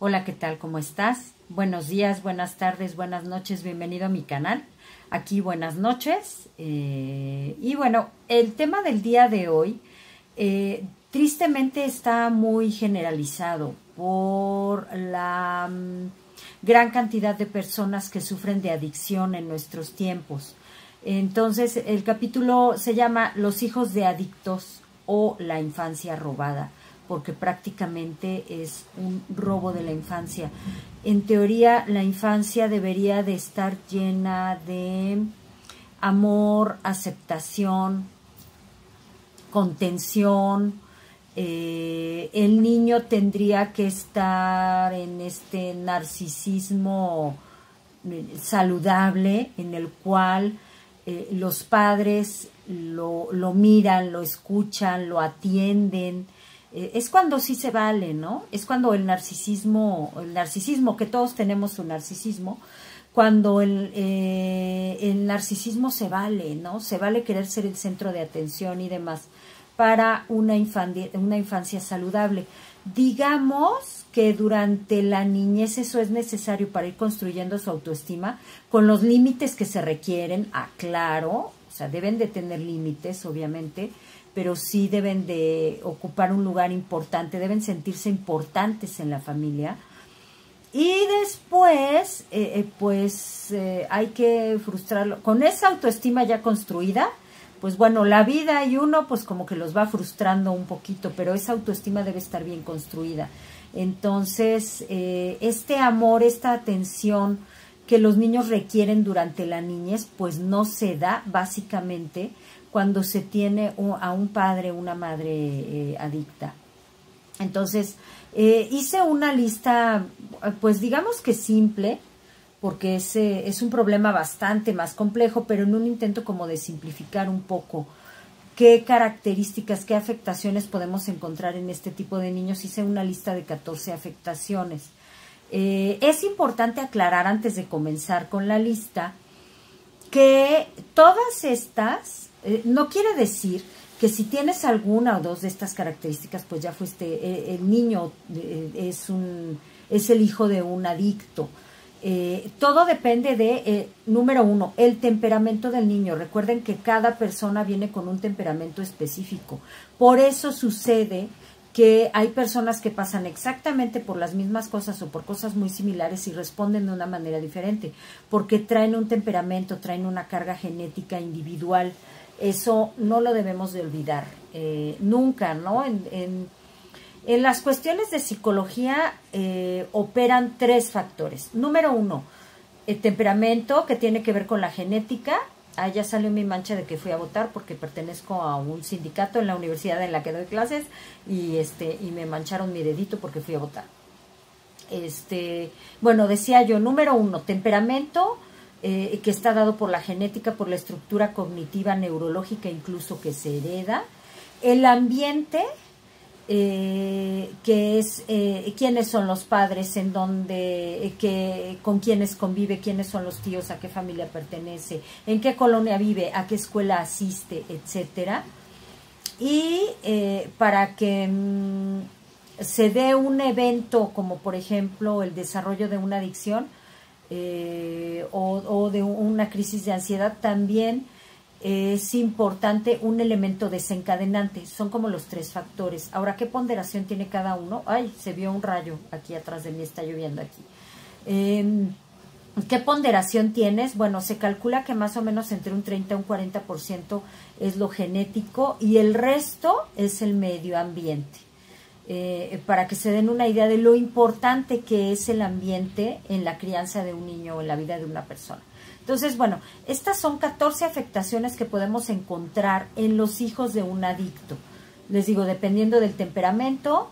Hola, ¿qué tal? ¿Cómo estás? Buenos días, buenas tardes, buenas noches, bienvenido a mi canal. Aquí buenas noches. Y bueno, el tema del día de hoy tristemente está muy generalizado por la gran cantidad de personas que sufren de adicción en nuestros tiempos. Entonces, el capítulo se llama Los hijos de adictos o la infancia robada, porque prácticamente es un robo de la infancia. En teoría, la infancia debería de estar llena de amor, aceptación, contención. El niño tendría que estar en este narcisismo saludable, en el cual los padres lo miran, lo escuchan, lo atienden. Es cuando sí se vale, ¿no? Es cuando el narcisismo, que todos tenemos un narcisismo, cuando el narcisismo se vale, ¿no? Se vale querer ser el centro de atención y demás para una infancia saludable. Digamos que durante la niñez eso es necesario para ir construyendo su autoestima con los límites que se requieren, aclaro, o sea, deben de tener límites, obviamente, pero sí deben de ocupar un lugar importante, deben sentirse importantes en la familia. Y después, hay que frustrarlo. Con esa autoestima ya construida, pues bueno, la vida y uno pues como que los va frustrando un poquito, pero esa autoestima debe estar bien construida. Entonces, este amor, esta atención que los niños requieren durante la niñez, pues no se da básicamente cuando se tiene a un padre, una madre adicta. Entonces, hice una lista, pues digamos que simple, porque es un problema bastante más complejo, pero en un intento como de simplificar un poco qué características, qué afectaciones podemos encontrar en este tipo de niños. Hice una lista de 14 afectaciones. Es importante aclarar antes de comenzar con la lista que todas estas, no quiere decir que si tienes alguna o dos de estas características, pues ya fuiste, el niño es el hijo de un adicto. Todo depende de, número uno, el temperamento del niño. Recuerden que cada persona viene con un temperamento específico. Por eso sucede que hay personas que pasan exactamente por las mismas cosas o por cosas muy similares y responden de una manera diferente, porque traen un temperamento, traen una carga genética individual. Eso no lo debemos de olvidar, nunca, ¿no? En las cuestiones de psicología operan tres factores. Número uno, el temperamento, que tiene que ver con la genética. Ah, ya salió mi mancha de que fui a votar porque pertenezco a un sindicato en la universidad en la que doy clases y me mancharon mi dedito porque fui a votar. Bueno, decía yo, número uno, temperamento, que está dado por la genética, por la estructura cognitiva, neurológica, incluso que se hereda. El ambiente, que es quiénes son los padres, en dónde, con quiénes convive, quiénes son los tíos, a qué familia pertenece, en qué colonia vive, a qué escuela asiste, etcétera. Y para que se dé un evento como por ejemplo el desarrollo de una adicción o de una crisis de ansiedad, también es importante un elemento desencadenante. Son como los tres factores. Ahora, ¿qué ponderación tiene cada uno? Ay, se vio un rayo aquí atrás de mí, está lloviendo aquí. ¿Qué ponderación tienes? Bueno, se calcula que más o menos entre un 30 y un 40% es lo genético y el resto es el medio ambiente. Para que se den una idea de lo importante que es el ambiente en la crianza de un niño o en la vida de una persona. Entonces, bueno, estas son 14 afectaciones que podemos encontrar en los hijos de un adicto. Les digo, dependiendo del temperamento,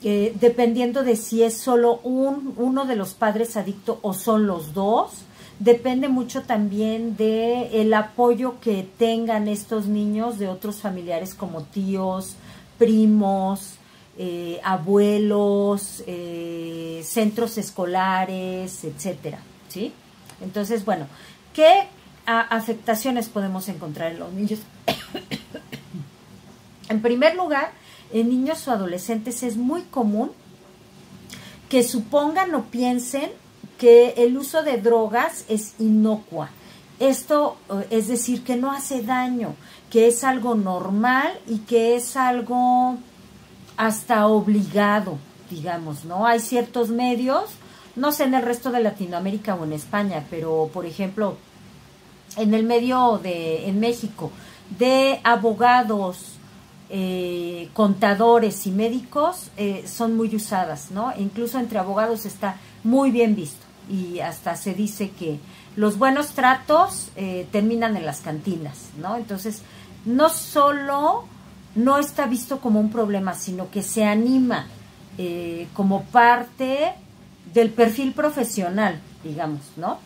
dependiendo de si es solo uno de los padres adicto o son los dos. Depende mucho también del apoyo que tengan estos niños de otros familiares como tíos, primos, abuelos, centros escolares, etcétera, ¿sí? Entonces, bueno, ¿qué afectaciones podemos encontrar en los niños? En primer lugar, en niños o adolescentes es muy común que supongan o piensen que el uso de drogas es inocua. Esto es decir, que no hace daño, que es algo normal y que es algo hasta obligado, digamos, ¿no? Hay ciertos medios, no sé en el resto de Latinoamérica o en España, pero por ejemplo, en el medio en México, de abogados, contadores y médicos, son muy usadas, ¿no? Incluso entre abogados está muy bien visto y hasta se dice que los buenos tratos terminan en las cantinas, ¿no? Entonces, no solo no está visto como un problema, sino que se anima como parte del perfil profesional, digamos, ¿no?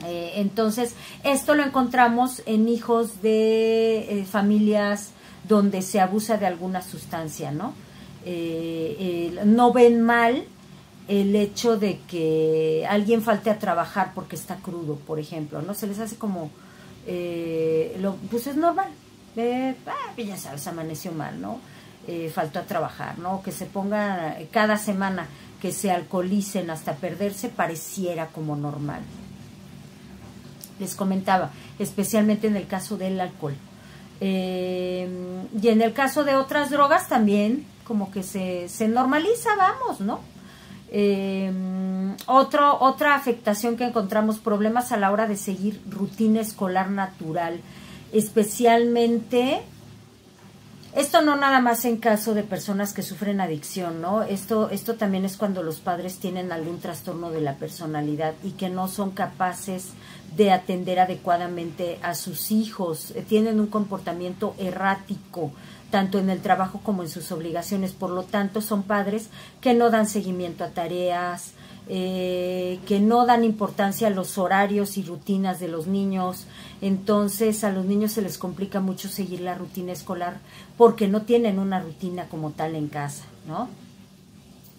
Entonces, esto lo encontramos en hijos de familias donde se abusa de alguna sustancia, ¿no? No ven mal el hecho de que alguien falte a trabajar porque está crudo, por ejemplo, ¿no? Se les hace como, pues es normal, ya sabes, amaneció mal, ¿no? Faltó a trabajar, ¿no? Que se ponga cada semana, que se alcoholicen hasta perderse, pareciera como normal. Les comentaba, especialmente en el caso del alcohol. Y en el caso de otras drogas también como que se normaliza, vamos, ¿no? Otra afectación que encontramos, problemas a la hora de seguir rutina escolar natural, especialmente, esto no nada más en caso de personas que sufren adicción, ¿no? Esto también es cuando los padres tienen algún trastorno de la personalidad y que no son capaces de atender adecuadamente a sus hijos, tienen un comportamiento errático, tanto en el trabajo como en sus obligaciones. Por lo tanto, son padres que no dan seguimiento a tareas, que no dan importancia a los horarios y rutinas de los niños. Entonces, a los niños se les complica mucho seguir la rutina escolar porque no tienen una rutina como tal en casa, ¿no?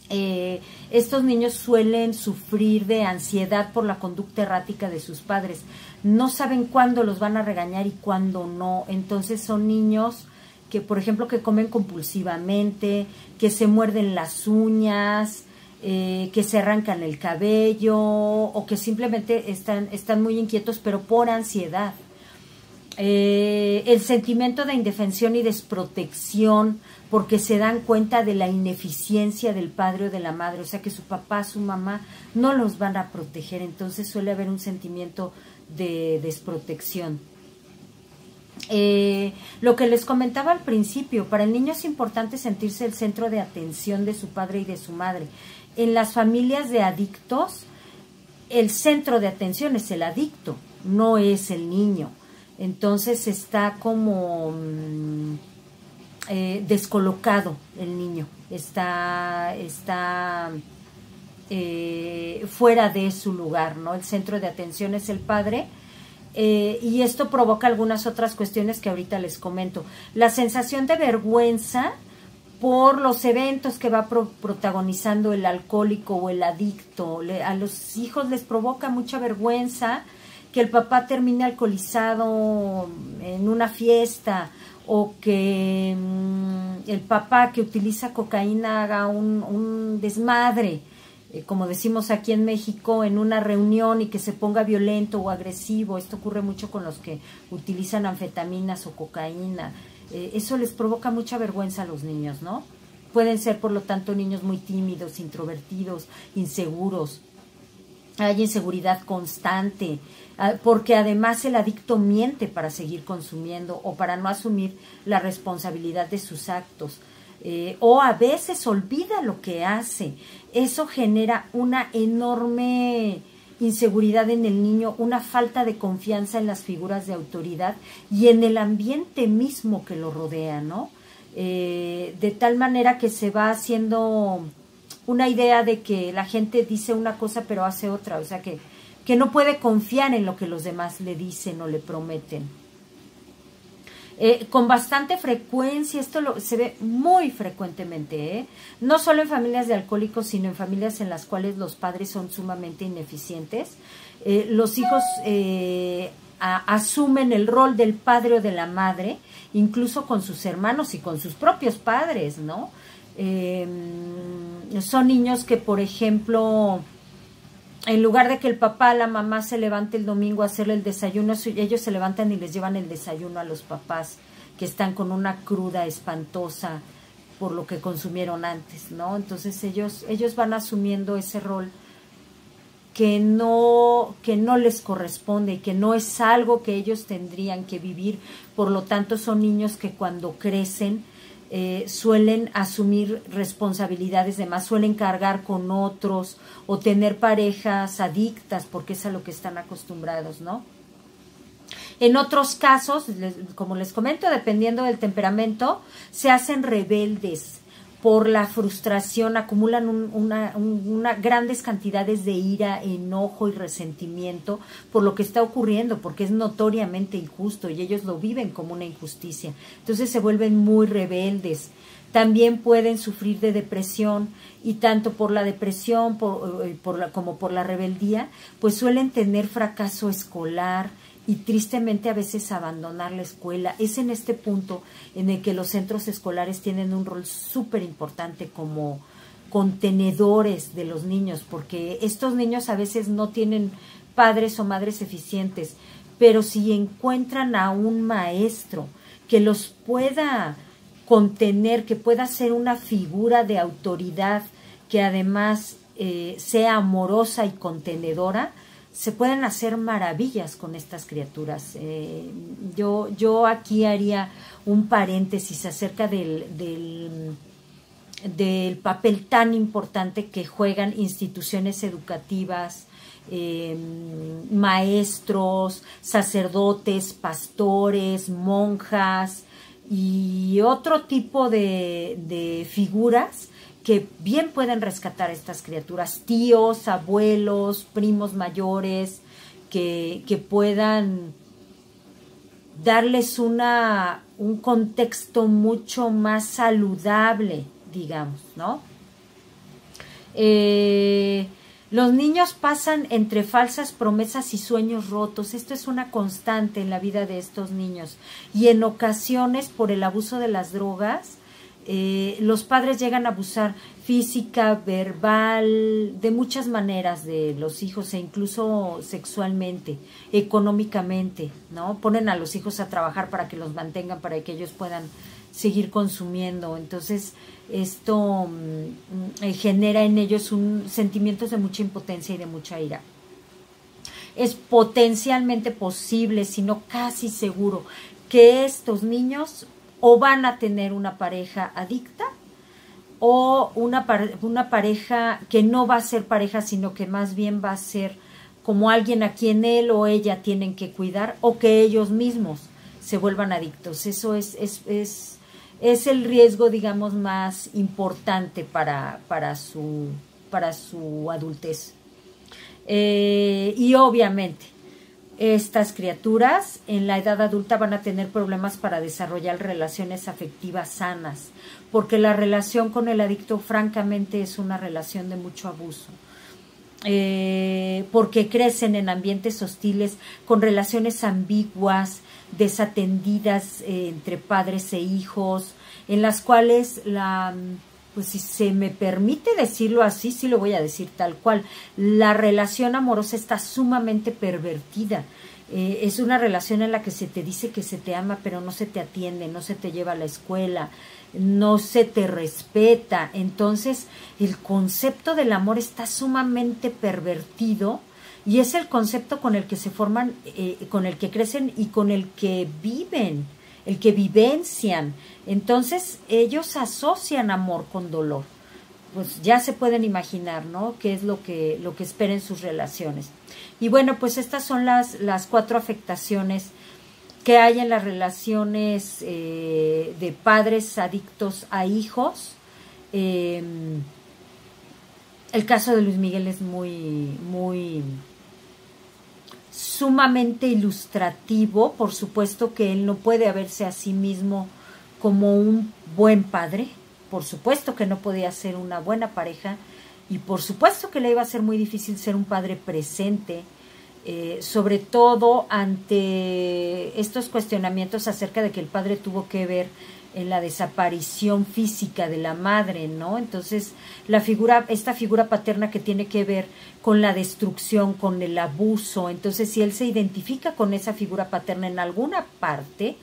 Estos niños suelen sufrir de ansiedad por la conducta errática de sus padres. No saben cuándo los van a regañar y cuándo no. Entonces son niños que, por ejemplo, que comen compulsivamente, que se muerden las uñas, que se arrancan el cabello o que simplemente están muy inquietos, pero por ansiedad. El sentimiento de indefensión y desprotección porque se dan cuenta de la ineficiencia del padre o de la madre, o sea que su papá, su mamá no los van a proteger, entonces suele haber un sentimiento de desprotección. Lo que les comentaba al principio, para el niño es importante sentirse el centro de atención de su padre y de su madre. En las familias de adictos, el centro de atención es el adicto, no es el niño. Entonces está como descolocado el niño, está fuera de su lugar, ¿no? El centro de atención es el padre, y esto provoca algunas otras cuestiones que ahorita les comento. La sensación de vergüenza por los eventos que va protagonizando el alcohólico o el adicto. A los hijos les provoca mucha vergüenza que el papá termine alcoholizado en una fiesta o que el papá que utiliza cocaína haga un desmadre, como decimos aquí en México, en una reunión y que se ponga violento o agresivo. Esto ocurre mucho con los que utilizan anfetaminas o cocaína. Eso les provoca mucha vergüenza a los niños, ¿no? Pueden ser, por lo tanto, niños muy tímidos, introvertidos, inseguros. Hay inseguridad constante, porque además el adicto miente para seguir consumiendo o para no asumir la responsabilidad de sus actos, o a veces olvida lo que hace. Eso genera una enorme inseguridad en el niño, una falta de confianza en las figuras de autoridad y en el ambiente mismo que lo rodea, ¿no? De tal manera que se va haciendo una idea de que la gente dice una cosa pero hace otra, o sea que no puede confiar en lo que los demás le dicen o le prometen. Con bastante frecuencia, esto se ve muy frecuentemente, no solo en familias de alcohólicos, sino en familias en las cuales los padres son sumamente ineficientes. Los hijos asumen el rol del padre o de la madre, incluso con sus hermanos y con sus propios padres, ¿no? Son niños que, por ejemplo, en lugar de que el papá, la mamá se levante el domingo a hacerle el desayuno, ellos se levantan y les llevan el desayuno a los papás que están con una cruda espantosa por lo que consumieron antes, ¿no? Entonces ellos van asumiendo ese rol que no les corresponde y que no es algo que ellos tendrían que vivir. Por lo tanto, son niños que cuando crecen suelen asumir responsabilidades de más, suelen cargar con otros o tener parejas adictas porque es a lo que están acostumbrados, ¿no? En otros casos, como les comento, dependiendo del temperamento, se hacen rebeldes por la frustración, acumulan una grandes cantidades de ira, enojo y resentimiento por lo que está ocurriendo, porque es notoriamente injusto y ellos lo viven como una injusticia. Entonces se vuelven muy rebeldes. También pueden sufrir de depresión y tanto por la depresión como por la rebeldía, pues suelen tener fracaso escolar y tristemente a veces abandonar la escuela. Es en este punto en el que los centros escolares tienen un rol súper importante como contenedores de los niños, porque estos niños a veces no tienen padres o madres eficientes, pero si encuentran a un maestro que los pueda contener, que pueda ser una figura de autoridad, que además sea amorosa y contenedora, se pueden hacer maravillas con estas criaturas. Yo aquí haría un paréntesis acerca del papel tan importante que juegan instituciones educativas, maestros, sacerdotes, pastores, monjas y otro tipo de figuras que bien pueden rescatar a estas criaturas, tíos, abuelos, primos mayores, que puedan darles un contexto mucho más saludable, digamos, ¿no? Los niños pasan entre falsas promesas y sueños rotos. Esto es una constante en la vida de estos niños. Y en ocasiones, por el abuso de las drogas, los padres llegan a abusar física, verbal, de muchas maneras de los hijos e incluso sexualmente, económicamente, ¿no? Ponen a los hijos a trabajar para que los mantengan, para que ellos puedan seguir consumiendo. Entonces, esto genera en ellos sentimientos de mucha impotencia y de mucha ira. Es potencialmente posible, si no casi seguro, que estos niños o van a tener una pareja adicta o una pareja que no va a ser pareja, sino que más bien va a ser como alguien a quien él o ella tienen que cuidar, o que ellos mismos se vuelvan adictos. Eso es el riesgo, digamos, más importante para su adultez. Y obviamente estas criaturas en la edad adulta van a tener problemas para desarrollar relaciones afectivas sanas, porque la relación con el adicto francamente es una relación de mucho abuso, porque crecen en ambientes hostiles, con relaciones ambiguas, desatendidas entre padres e hijos, en las cuales pues si se me permite decirlo así, sí lo voy a decir tal cual, la relación amorosa está sumamente pervertida. Es una relación en la que se te dice que se te ama, pero no se te atiende, no se te lleva a la escuela, no se te respeta. Entonces, el concepto del amor está sumamente pervertido y es el concepto con el que se forman, con el que crecen y con el que viven, el que vivencian. Entonces, ellos asocian amor con dolor. Pues ya se pueden imaginar, ¿no? Qué es lo que espera en sus relaciones. Y bueno, pues estas son las 4 afectaciones que hay en las relaciones de padres adictos a hijos. El caso de Luis Miguel es muy sumamente ilustrativo. Por supuesto que él no puede verse a sí mismo como un buen padre, por supuesto que no podía ser una buena pareja y por supuesto que le iba a ser muy difícil ser un padre presente, sobre todo ante estos cuestionamientos acerca de que el padre tuvo que ver en la desaparición física de la madre, ¿no? Entonces, esta figura paterna que tiene que ver con la destrucción, con el abuso, entonces si él se identifica con esa figura paterna en alguna parte,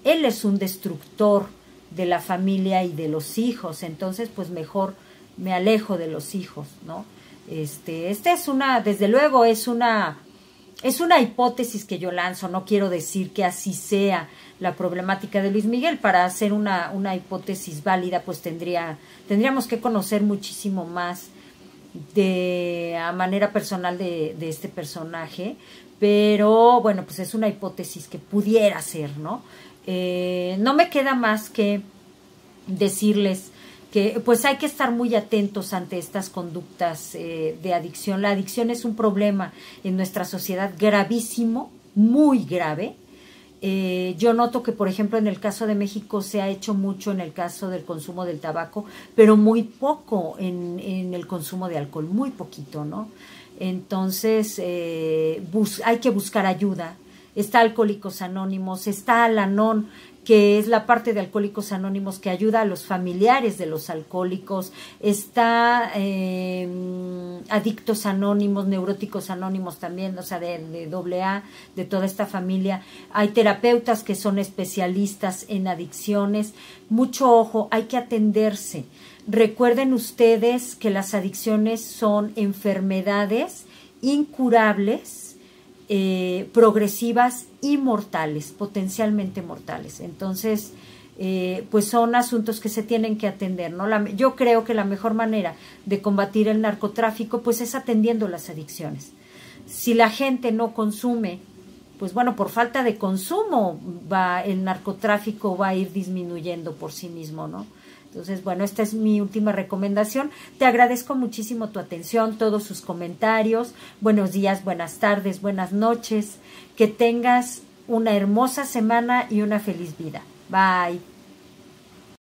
él es un destructor de la familia y de los hijos, entonces pues mejor me alejo de los hijos, ¿no? Esta es desde luego es una hipótesis que yo lanzo, no quiero decir que así sea la problemática de Luis Miguel. Para hacer una hipótesis válida, pues tendríamos que conocer muchísimo más a manera personal de este personaje, pero bueno, pues es una hipótesis que pudiera ser, ¿no? No me queda más que decirles que pues hay que estar muy atentos ante estas conductas de adicción. La adicción es un problema en nuestra sociedad gravísimo, muy grave. Yo noto que, por ejemplo, en el caso de México se ha hecho mucho en el caso del consumo del tabaco, pero muy poco en el consumo de alcohol, muy poquito, ¿no? Entonces, hay que buscar ayuda. Está Alcohólicos Anónimos, está Al-Anon, que es la parte de Alcohólicos Anónimos que ayuda a los familiares de los alcohólicos, está Adictos Anónimos, Neuróticos Anónimos también, o sea, de AA, de toda esta familia. Hay terapeutas que son especialistas en adicciones. Mucho ojo, hay que atenderse. Recuerden ustedes que las adicciones son enfermedades incurables, progresivas y mortales, potencialmente mortales. Entonces, pues son asuntos que se tienen que atender, ¿no? Yo creo que la mejor manera de combatir el narcotráfico, pues es atendiendo las adicciones. Si la gente no consume, pues bueno, por falta de consumo el narcotráfico va a ir disminuyendo por sí mismo, ¿no? Entonces, bueno, esta es mi última recomendación. Te agradezco muchísimo tu atención, todos sus comentarios. Buenos días, buenas tardes, buenas noches. Que tengas una hermosa semana y una feliz vida. Bye.